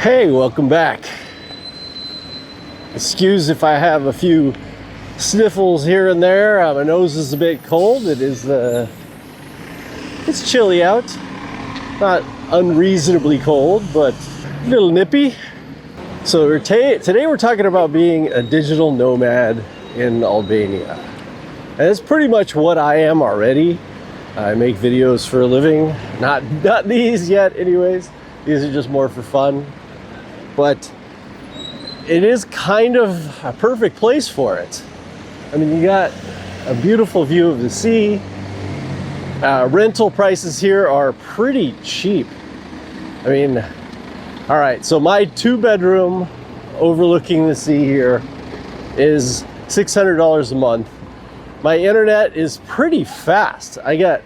Hey, welcome back. Excuse if I have a few sniffles here and there. My nose is a bit cold. It's chilly out. Not unreasonably cold, but a little nippy. So today we're talking about being a digital nomad in Albania. And it's pretty much what I am already. I make videos for a living. Not these yet anyways. These are just more for fun. But it is kind of a perfect place for it. I mean, you got a beautiful view of the sea. Rental prices here are pretty cheap. I mean, all right, so my 2-bedroom overlooking the sea here is $600 a month. My internet is pretty fast. I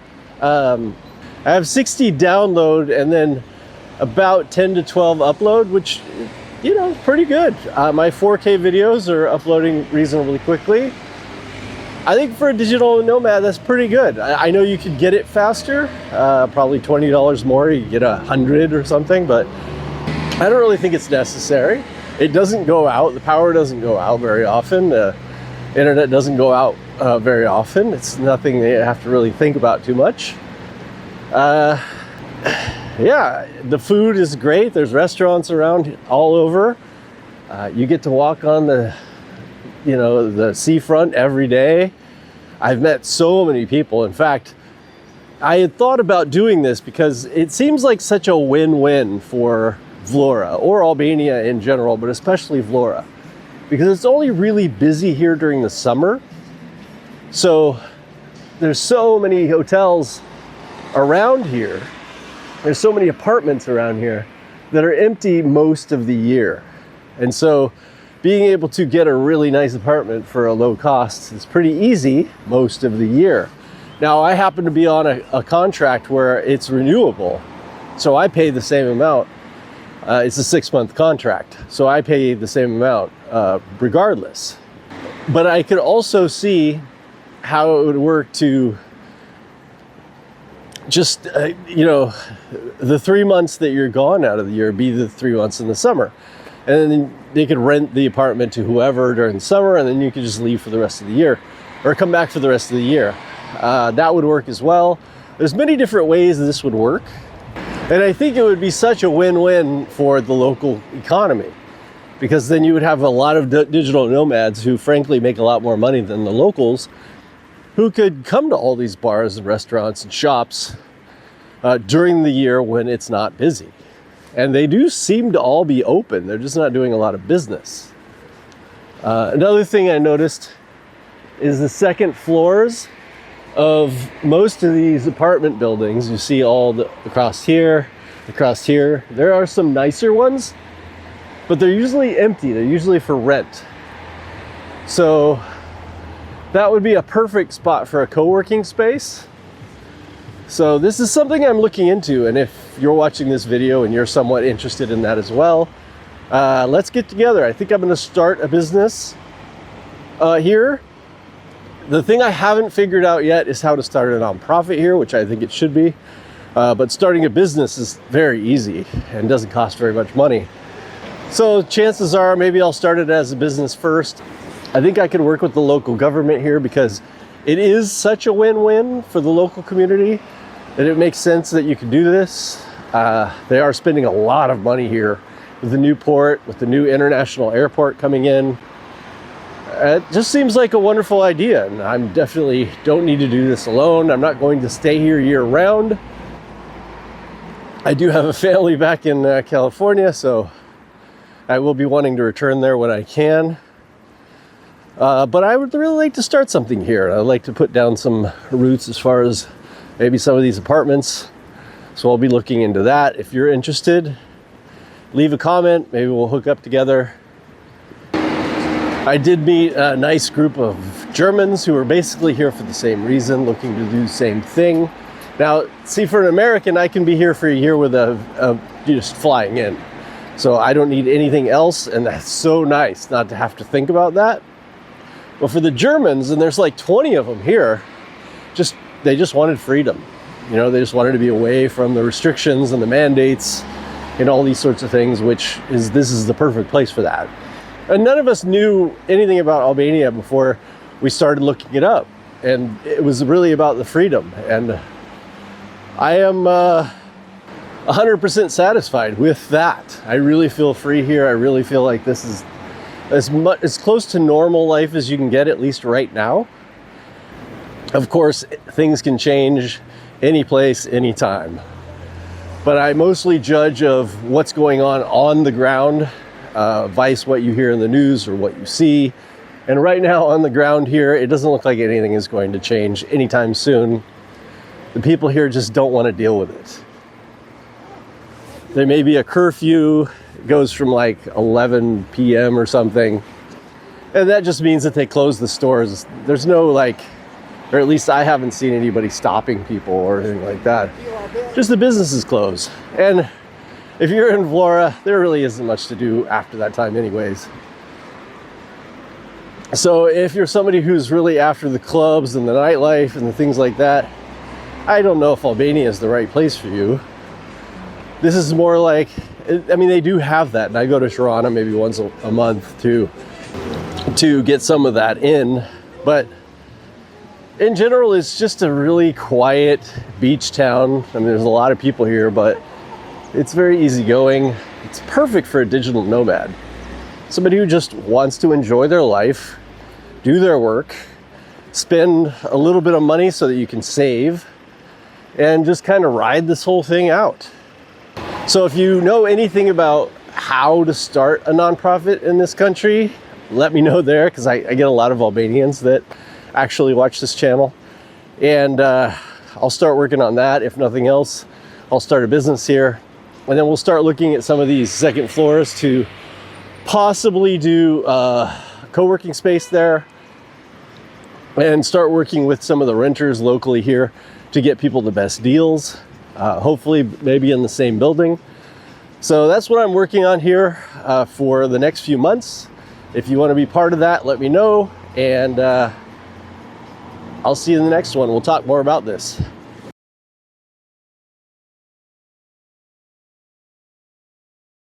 have 60 download and then about 10 to 12 upload, which, you know, pretty good. My 4K videos are uploading reasonably quickly. I think for a digital nomad, that's pretty good. I know you could get it faster, probably $20 more, you get 100 or something, but I don't really think it's necessary. It doesn't go out, the power doesn't go out very often, the internet doesn't go out very often. It's nothing that you have to really think about too much. Yeah, the food is great. There's restaurants around all over. You get to walk on the seafront every day. I've met so many people. In fact, I had thought about doing this because it seems like such a win-win for Vlore or Albania in general, but especially Vlore, because it's only really busy here during the summer. So there's so many hotels around here. There's so many apartments around here that are empty most of the year. And so being able to get a really nice apartment for a low cost is pretty easy most of the year. Now, I happen to be on a contract where it's renewable, so I pay the same amount. It's a 6-month contract, so I pay the same amount regardless. But I could also see how it would work to just, the 3 months that you're gone out of the year be the 3 months in the summer. And then they could rent the apartment to whoever during the summer, and then you could just leave for the rest of the year or come back for the rest of the year. That would work as well. There's many different ways this would work. And I think it would be such a win-win for the local economy, because then you would have a lot of digital nomads who frankly make a lot more money than the locals, who could come to all these bars and restaurants and shops during the year when it's not busy. And they do seem to all be open. They're just not doing a lot of business. Another thing I noticed is the second floors of most of these apartment buildings. You see across here. There are some nicer ones, but they're usually empty. They're usually for rent. So that would be a perfect spot for a co-working space. So this is something I'm looking into, and if you're watching this video and you're somewhat interested in that as well, let's get together. I think I'm going to start a business here. The thing I haven't figured out yet is how to start a nonprofit here, which I think it should be. But starting a business is very easy and doesn't cost very much money. So chances are maybe I'll start it as a business first. I think I could work with the local government here because it is such a win-win for the local community that it makes sense that you can do this. They are spending a lot of money here with the new port, with the new international airport coming in. It just seems like a wonderful idea, and I definitely don't need to do this alone. I'm not going to stay here year-round. I do have a family back in California, so I will be wanting to return there when I can. But I would really like to start something here. I'd like to put down some roots as far as maybe some of these apartments. So I'll be looking into that. If you're interested, leave a comment. Maybe we'll hook up together. I did meet a nice group of Germans who are basically here for the same reason, looking to do the same thing. Now, see, for an American, I can be here for a year with just flying in. So I don't need anything else, and that's so nice not to have to think about that. But for the Germans, and there's like 20 of them here, they just wanted freedom. You know, they just wanted to be away from the restrictions and the mandates. and all these sorts of things, this is the perfect place for that. And none of us knew anything about Albania before we started looking it up. And it was really about the freedom. And I am 100% satisfied with that. I really feel free here. I really feel like this is as close to normal life as you can get, at least right now. Of course, things can change any place, anytime. But I mostly judge of what's going on the ground, vice what you hear in the news or what you see. And right now on the ground here, it doesn't look like anything is going to change anytime soon. The people here just don't want to deal with it. There may be a curfew, it goes from like 11 p.m. or something. And that just means that they close the stores. There's no or at least I haven't seen anybody stopping people or anything like that. Just the businesses close. And if you're in Vlore, there really isn't much to do after that time anyways. So if you're somebody who's really after the clubs and the nightlife and the things like that, I don't know if Albania is the right place for you. This is more like, I mean, they do have that, and I go to Tirana maybe once a month to get some of that in, but in general, it's just a really quiet beach town. I mean, there's a lot of people here, but it's very easygoing. It's perfect for a digital nomad. Somebody who just wants to enjoy their life, do their work, spend a little bit of money so that you can save, and just kind of ride this whole thing out. So if you know anything about how to start a nonprofit in this country, let me know there, because I get a lot of Albanians that actually watch this channel. And I'll start working on that. If nothing else, I'll start a business here. And then we'll start looking at some of these second floors to possibly do a co-working space there, and start working with some of the renters locally here to get people the best deals, hopefully maybe in the same building. So that's what I'm working on here for the next few months. If you want to be part of that, let me know, and I'll see you in the next one. We'll talk more about this.